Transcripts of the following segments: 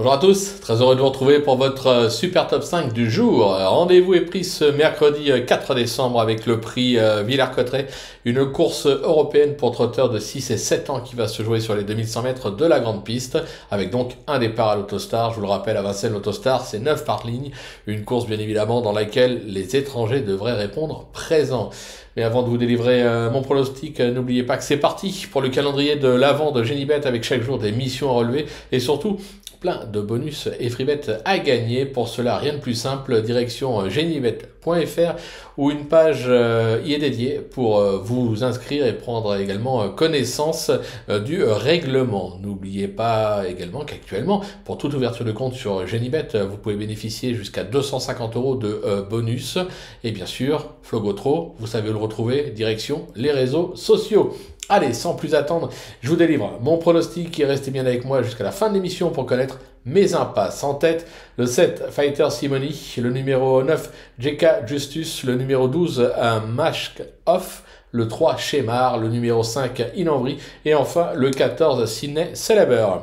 Bonjour à tous, très heureux de vous retrouver pour votre super top 5 du jour. Rendez-vous est pris ce mercredi 4 décembre avec le prix Villers-Cotterêts, une course européenne pour trotteurs de 6 et 7 ans qui va se jouer sur les 2100 mètres de la grande piste, avec donc un départ à l'Autostar. Je vous le rappelle, à Vincennes, l'Autostar, c'est 9 par ligne, une course bien évidemment dans laquelle les étrangers devraient répondre présents. Mais avant de vous délivrer mon pronostic, n'oubliez pas que c'est parti pour le calendrier de l'avant de Genibet avec chaque jour des missions à relever et surtout plein de bonus et freebet à gagner. Pour cela, rien de plus simple, direction genibet.fr où une page y est dédiée pour vous inscrire et prendre également connaissance du règlement. N'oubliez pas également qu'actuellement, pour toute ouverture de compte sur Genibet, vous pouvez bénéficier jusqu'à 250 € de bonus. Et bien sûr, Flogotro, vous savez où le retrouver, direction les réseaux sociaux. Allez, sans plus attendre, je vous délivre mon pronostic et restez bien avec moi jusqu'à la fin de l'émission pour connaître mes impasses. En tête, le 7, Fighter Simony, le numéro 9, JK Justus, le numéro 12, Mask Off, le 3, Shemar, le numéro 5, Inambri, et enfin le 14, Sydney Celeber.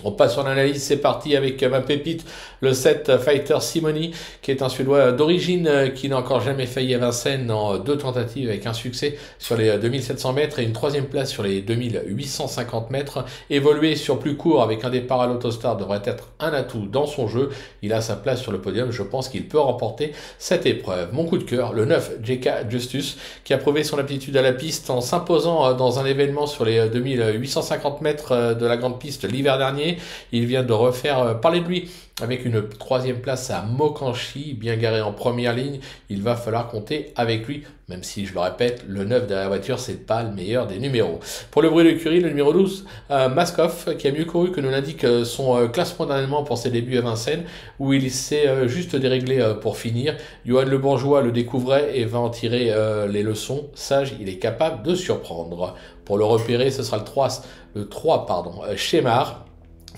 On passe sur l'analyse, c'est parti avec ma pépite, le 7 Fighter Simony, qui est un Suédois d'origine, qui n'a encore jamais failli à Vincennes en 2 tentatives avec un succès sur les 2700 mètres et une 3e place sur les 2850 mètres. Évoluer sur plus court avec un départ à l'Autostar devrait être un atout dans son jeu. Il a sa place sur le podium, je pense qu'il peut remporter cette épreuve. Mon coup de cœur, le 9 JK Justus, qui a prouvé son aptitude à la piste en s'imposant dans un événement sur les 2850 mètres de la grande piste l'hiver dernier. Il vient de refaire parler de lui avec une 3e place à Mokanchi, bien garé en première ligne. Il va falloir compter avec lui, même si, je le répète, le 9 derrière la voiture, c'est pas le meilleur des numéros. Pour le bruit de l'écurie, le numéro 12, Maskoff, qui a mieux couru que nous l'indique son classement dernièrement pour ses débuts à Vincennes, où il s'est juste déréglé pour finir. Johan Le Bourgeois le découvrait et va en tirer les leçons. Sage, il est capable de surprendre. Pour le repérer, ce sera le 3, Shemar,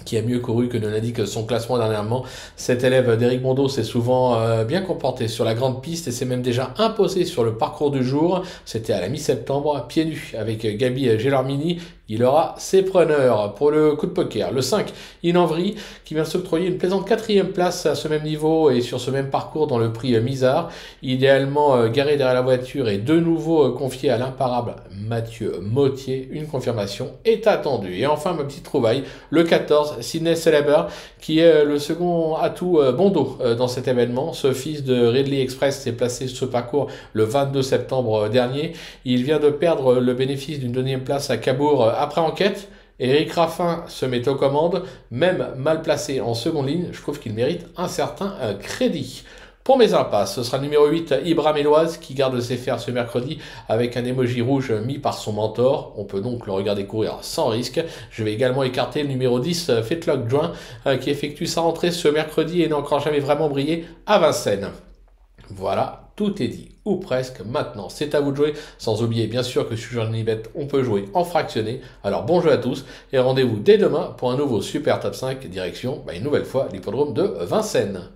qui a mieux couru que ne l'indique son classement dernièrement. Cet élève d'Éric Mondeau s'est souvent bien comporté sur la grande piste et s'est même déjà imposé sur le parcours du jour. C'était à la mi-septembre, pieds nus, avec Gabi Gelormini. Il aura ses preneurs. Pour le coup de poker, le 5, Inambri, qui vient s'octroyer une plaisante 4e place à ce même niveau et sur ce même parcours dans le prix Misard. Idéalement garé derrière la voiture et de nouveau confié à l'imparable Mathieu Mottier. Une confirmation est attendue. Et enfin, ma petite trouvaille, le 14, Sydney Celeber, qui est le second atout bon dos dans cet événement. Ce fils de Ridley Express s'est placé sur ce parcours le 22 septembre dernier. Il vient de perdre le bénéfice d'une 2e place à Cabourg après enquête. Éric Raffin se met aux commandes, même mal placé en seconde ligne. Je trouve qu'il mérite un certain crédit. Pour mes impasses, ce sera le numéro 8, Ibra Méloise, qui garde ses fers ce mercredi avec un emoji rouge mis par son mentor. On peut donc le regarder courir sans risque. Je vais également écarter le numéro 10, Fetlock Join, qui effectue sa rentrée ce mercredi et n'a encore jamais vraiment brillé à Vincennes. Voilà, tout est dit, ou presque. Maintenant, c'est à vous de jouer, sans oublier bien sûr que sur Genibet, on peut jouer en fractionné. Alors bon jeu à tous, et rendez-vous dès demain pour un nouveau Super Top 5, direction, une nouvelle fois, l'hippodrome de Vincennes.